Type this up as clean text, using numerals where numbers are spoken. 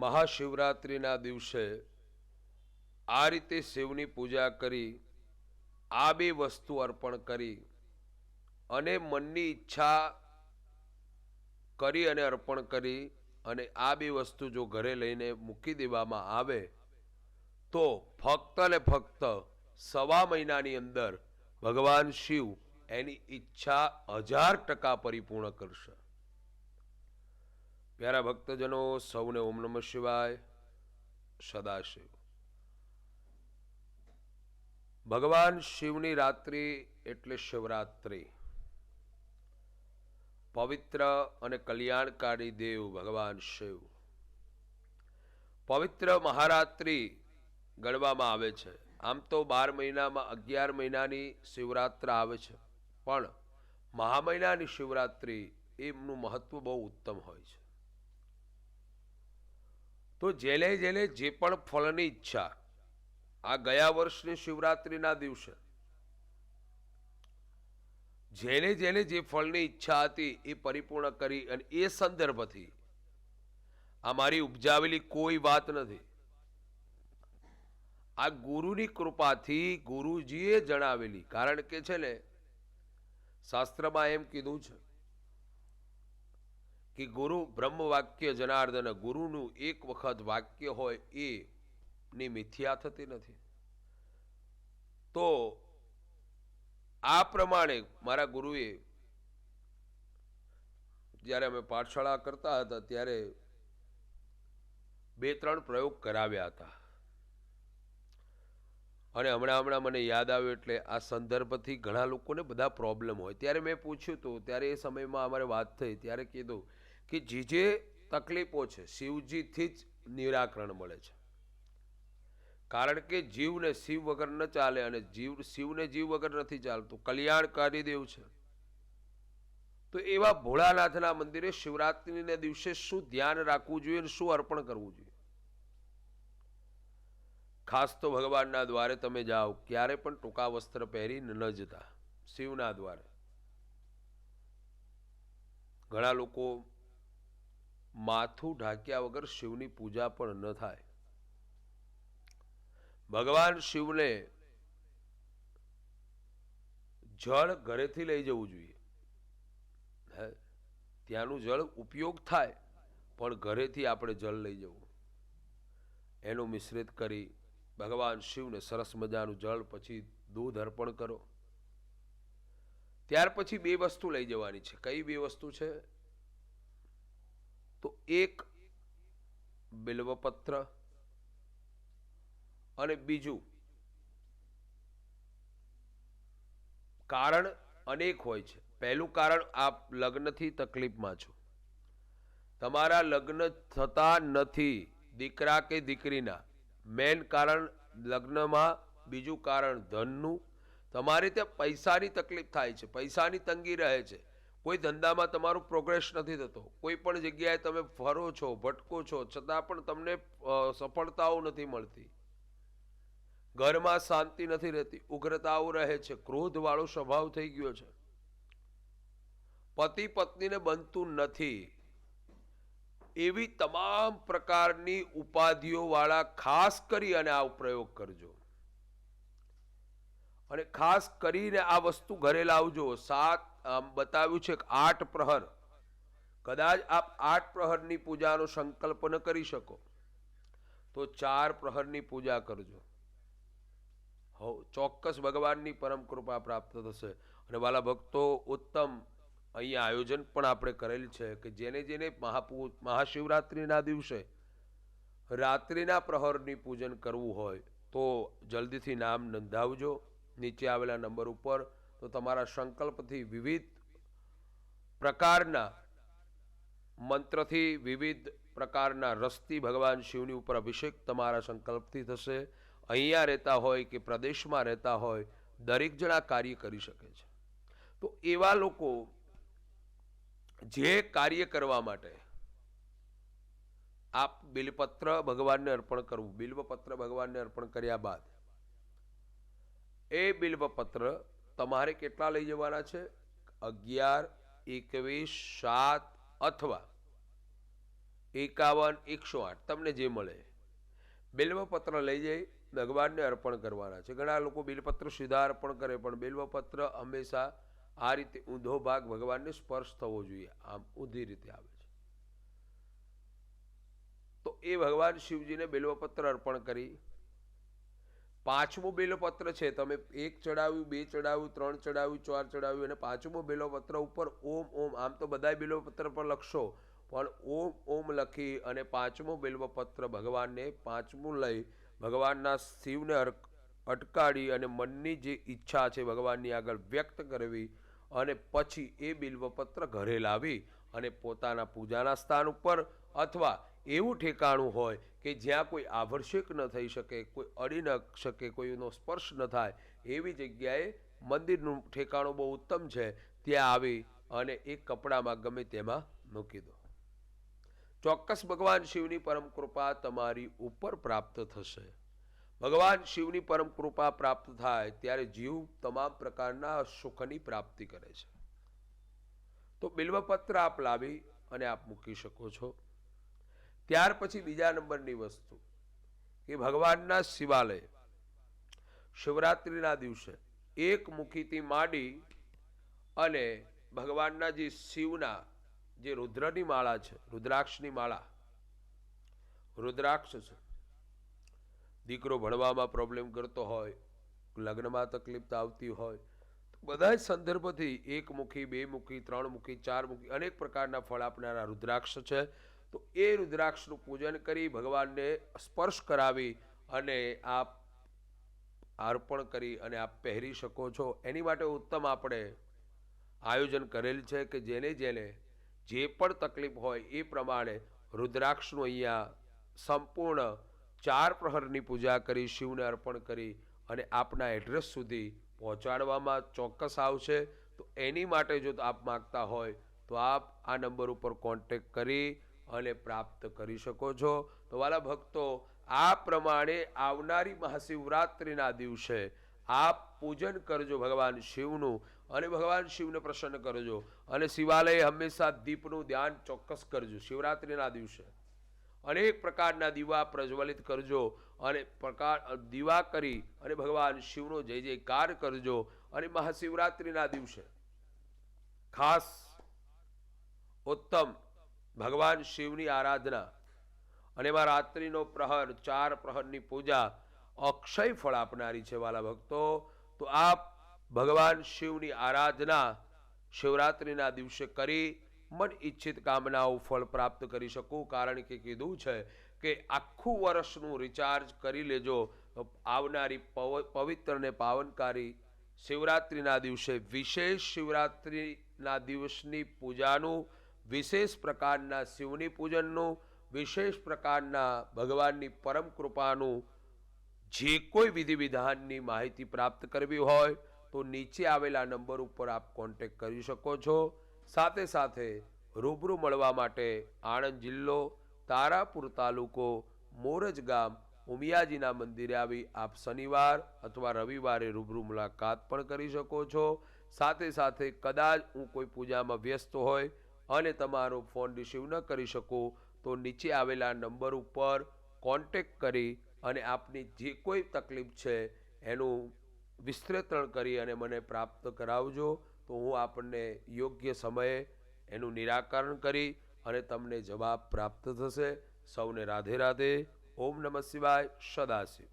મહાશિવરાત્રિના દિવસે આ રીતે શિવની પૂજા કરી, આ બે વસ્તુ અર્પણ કરી અને મનની ઈચ્છા કરી અને અર્પણ કરી અને આ બે વસ્તુ જો ઘરે લઈને મૂકી દેવામાં આવે તો ફક્ત ને ફક્ત 1.25 મહિનાની અંદર ભગવાન શિવ એની ઈચ્છા 1000% પરિપૂર્ણ કરશે. પ્યારા ભક્તજનો, સૌને ઓમ નમઃ શિવાય. સદાશિવ. ભગવાન શિવની રાત્રિ એટલે શિવરાત્રિ. પવિત્ર અને કલ્યાણકારી દેવ ભગવાન શિવ. પવિત્ર મહારાત્રિ ગણવામાં આવે છે. આમ તો 12 મહિનામાં 11 મહિનાની શિવરાત્રિ આવે છે, પણ મહા મહિનાની શિવરાત્રિ એમનું મહત્વ બહુ ઉત્તમ હોય છે. તો જેને જેને જે પણ ફળની ઈચ્છા આ ગયા વર્ષની શિવરાત્રિના દિવસે જેને જેને જે ફળની ઈચ્છા હતી એ પરિપૂર્ણ કરી અને એ સંદર્ભથી આ મારી ઉપજાવેલી કોઈ વાત નથી. આ ગુરુની કૃપાથી ગુરુજીએ જણાવેલી. કારણ કે છે ને, શાસ્ત્રમાં એમ કીધું છે કે ગુરુ બ્રહ્મ વાક્ય જનાર્દન, ગુરુનું એક વખત વાક્ય હોય એ ની મિથ્યા થતી નથી. તો આ પ્રમાણે મારા ગુરુએ જ્યારે અમે પાઠશાળા કરતા હતા ત્યારે 2-3 પ્રયોગ કરાવ્યા હતા. અને હમણાં મને યાદ આવ્યું એટલે આ સંદર્ભથી ઘણા લોકોને બધા પ્રોબ્લેમ હોય. ત્યારે મેં પૂછ્યું હતું, ત્યારે એ સમયમાં અમારે વાત થઈ, ત્યારે કીધું કે જે તકલીફો છે શિવજીથી જ નિરાકરણ મળે છે. કારણ કે જીવને શિવ વગર ન ચાલે અને શિવને જીવ વગર નથી ચાલતું. કલ્યાણકારી દેવ છે. તો એવા ભોળાનાથના મંદિરે શિવરાત્રિના દિવસે શું ધ્યાન રાખવું જોઈએ અને શું અર્પણ કરવું જોઈએ? ખાસ તો ભગવાનના દ્વારે તમે જાઓ, ક્યારે પણ ટૂંકા વસ્ત્ર પહેરીને ન જતા. શિવના દ્વારે ઘણા લોકો માથું ઢાંક્યા વગર શિવની પૂજા પણ ન થાય. ભગવાન શિવને જળ ઘરેથી લઈ જવું જોઈએ. ત્યાંનું જળ ઉપયોગ થાય, પણ ઘરેથી આપણે જળ લઈ જવું, એનું મિશ્રિત કરી ભગવાન શિવને સરસ મજાનું જળ, પછી દૂધ અર્પણ કરો. ત્યાર પછી 2 વસ્તુ લઈ જવાની છે. કઈ 2 વસ્તુ છે? તો એક બિલ્વપત્ર અને બીજું, કારણ અનેક હોય છે. પહેલું કારણ, આપ લગ્નથી તકલીફમાં છો, તમારા લગ્ન થતા નથી, દીકરા કે દીકરીના, મેન કારણ લગ્નમાં. બીજું કારણ ધનનું, તમારે ત્યાં પૈસાની તકલીફ થાય છે, પૈસાની તંગી રહે છે, કોઈ ધંધામાં તમારું પ્રોગ્રેસ નથી થતો, કોઈ પણ જગ્યાએ તમે ફરો છો, ભટકો છો, છતાં પણ તમને સફળતાઓ નથી મળતી, ઘરમાં શાંતિ નથી રહેતી, ઉગ્રતાઓ રહે છે, ક્રોધવાળો સ્વભાવ થઈ ગયો છે, પતિ પત્નીને બનતું નથી, એવી તમામ પ્રકારની ઉપાધિઓ વાળા ખાસ કરી અને આ પ્રયોગ કરજો. અને ખાસ કરીને આ વસ્તુ ઘરે લાવજો. બતાવ્યું છે 8 પ્રહર. કદાચ આપ 8 પ્રહરની પૂજાનો સંકલ્પ ન કરી શકો તો 4 પ્રહરની પૂજા કરજો. ચોક્કસ ભગવાનની પરમ કૃપા પ્રાપ્ત થશે. અને વાલા ભક્તો, ઉત્તમ અહીંયા આયોજન પણ આપણે કરેલ છે કે જેને જેને મહાશિવરાત્રિના દિવસે રાત્રિના પ્રહરની પૂજન કરવું હોય તો જલ્દીથી નામ નોંધાવજો નીચે આવેલા નંબર ઉપર. તો તમારા સંકલ્પથી વિવિધ પ્રકારના મંત્રથી, વિવિધ પ્રકારના રસથી ભગવાન શિવની ઉપર અભિષેક તમારા સંકલ્પથી થશે. અહીંયા રહેતા હોય કે પ્રદેશમાં રહેતા હોય, દરેક જણા કાર્ય કરી શકે છે. તો એવા લોકો જે કાર્ય કરવા માટે આપ બિલપત્ર ભગવાનને અર્પણ કરવું. બિલ્વપત્ર ભગવાનને અર્પણ કર્યા બાદ એ બિલ્વપત્ર તમારે કેટલા લઈ જવાના છે? 11, 21, 7 અથવા 51 108 તમને જે મળે બેલ્વપત્ર લઈ જઈ ભગવાનને અર્પણ કરવાના છે. ઘણા લોકો બેલપત્ર સીધા અર્પણ કરે, પણ બેલ્વપત્ર હંમેશા આ રીતે ઊંધો ભાગ ભગવાનને સ્પર્શ થવો જોઈએ, આમ ઊંધી રીતે આવે છે. તો એ ભગવાન શિવજીને બેલ્વપત્ર અર્પણ કરી. પાંચમું બેલપત્ર છે, તમે એક ચડાવ્યું, બે ચડાવ્યું, ત્રણ ચડાવ્યું, ચાર ચડાવ્યું, અને પાંચમું બેલપત્ર ઉપર ઓમ ઓમ, આમ તો બધા બેલપત્ર પર લખશો, પણ ઓમ ઓમ લખી અને પાંચમું બેલપત્ર ભગવાનને પાંચમું લઈ ભગવાનના શિવને અટકાડી અને મનની જે ઈચ્છા છે ભગવાનની આગળ વ્યક્ત કરવી, અને પછી એ બિલ્વપત્ર ઘરે લાવી અને પોતાના પૂજાના સ્થાન ઉપર અથવા એવું ઠેકાણું હોય કે જ્યાં કોઈ આભર્ષક ન થઈ શકે, કોઈ અડી ન શકે, કોઈનો સ્પર્શ ન થાય, એવી જગ્યાએ મંદિરનું ઠેકાણું બહુ ઉત્તમ છે, ત્યાં આવી અને એક કપડામાં ગમે તેમાં મૂકી દો. ચોક્કસ ભગવાન શિવની પરમ કૃપા તમારી ઉપર પ્રાપ્ત થશે. ભગવાન શિવની પરમ કૃપા પ્રાપ્ત થાય ત્યારે જીવ તમામ પ્રકારના સુખની પ્રાપ્તિ કરે છે. તો બિલ્વપત્ર આપ લાવી અને આપ મૂકી શકો છો. ત્યાર પછી બીજા નંબરની વસ્તુ કે ભગવાનના શિવાલય શિવરાત્રિના દિવસે એક મુખીથી માંડી અને ભગવાનના જે શિવના જે રુદ્રની માળા છે, રુદ્રાક્ષની માળા, રુદ્રાક્ષ છે, દીકરો ભણવામાં પ્રોબ્લેમ કરતો હોય, લગ્નમાં તકલીફ આવતી હોય, બધા જ સંદર્ભથી એક મુખી, બે મુખી, ત્રણ મુખી, ચાર મુખી, અનેક પ્રકારના ફળ આપનારા રુદ્રાક્ષ છે. તો એ રુદ્રાક્ષનું પૂજન કરી ભગવાનને સ્પર્શ કરાવી અને આપ અર્પણ કરી અને આપ પહેરી શકો છો. એની માટે ઉત્તમ આપણે આયોજન કરેલ છે કે જેને જેને જે પણ તકલીફ હોય એ પ્રમાણે રુદ્રાક્ષનું અહીંયા સંપૂર્ણ 4 પ્રહરની પૂજા કરી શિવને અર્પણ કરી અને આપના એડ્રેસ સુધી પહોંચાડવામાં ચોક્કસ આવશે. તો એની માટે જો આપ માગતા હોય તો આપ આ નંબર ઉપર કોન્ટેક્ટ કરી અને પ્રાપ્ત કરી શકો છો. તો વાલા ભક્તો, આ પ્રમાણે આવનારી મહાશિવરાત્રિના દિવસે આપ પૂજન કરજો ભગવાન શિવનું અને ભગવાન શિવને પ્રસન્ન કરજો. અને શિવાલયે હંમેશા દીપનું ધ્યાન ચોક્કસ કરજો. શિવરાત્રિના દિવસે અનેક પ્રકારના દીવા પ્રજ્વલિત કરજો અને દીવા કરી અને ભગવાન શિવનો જય જયકાર કરજો. અને મહાશિવરાત્રિના દિવસે ખાસ ઉત્તમ ભગવાન શિવની આરાધના અને એમાં રાત્રિનો પ્રહર, 4 પ્રહરની પૂજા અક્ષય ફળ આપનારી છે વાલા ભક્તો. તો આપ ભગવાન શિવની આરાધના શિવરાત્રિના દિવસે કરી મન ઈચ્છિત કામનાઓ ફળ પ્રાપ્ત કરી શકું. કારણ કે કીધું છે કે આખું વર્ષનું રિચાર્જ કરી લેજો. આવનારી પવિત્ર ને પાવનકારી શિવરાત્રિના દિવસે વિશેષ શિવરાત્રિના દિવસની પૂજાનું, વિશેષ પ્રકારના શિવની પૂજનનું, વિશેષ પ્રકારના ભગવાનની પરમ કૃપાનું જે કોઈ વિધિ વિધાનની માહિતી પ્રાપ્ત કરવી હોય તો નીચે આવેલા નંબર ઉપર આપ કોન્ટેક્ટ કરી શકો છો. સાથે સાથે રૂબરૂ મળવા માટે આણંદ જિલ્લો, તારાપુર તાલુકો, મોરજ ગામ, ઉમિયાજીના મંદિરે આવી આપ શનિવાર અથવા રવિવારે રૂબરૂ મુલાકાત પણ કરી શકો છો. સાથે સાથે કદાચ હું કોઈ પૂજામાં વ્યસ્ત હોય અને તમારો ફોન રિસીવ ન કરી શકું તો નીચે આવેલા નંબર ઉપર કોન્ટેક્ટ કરી અને આપની જે કોઈ તકલીફ છે એનું વિસ્તૃતણ કરી અને મને પ્રાપ્ત કરાવજો. તો હું આપણને યોગ્ય સમયે એનું નિરાકરણ કરી અને તમને જવાબ પ્રાપ્ત થશે. સૌને રાધે રાધે. ઓમ નમઃ શિવાય. સદાશિવ.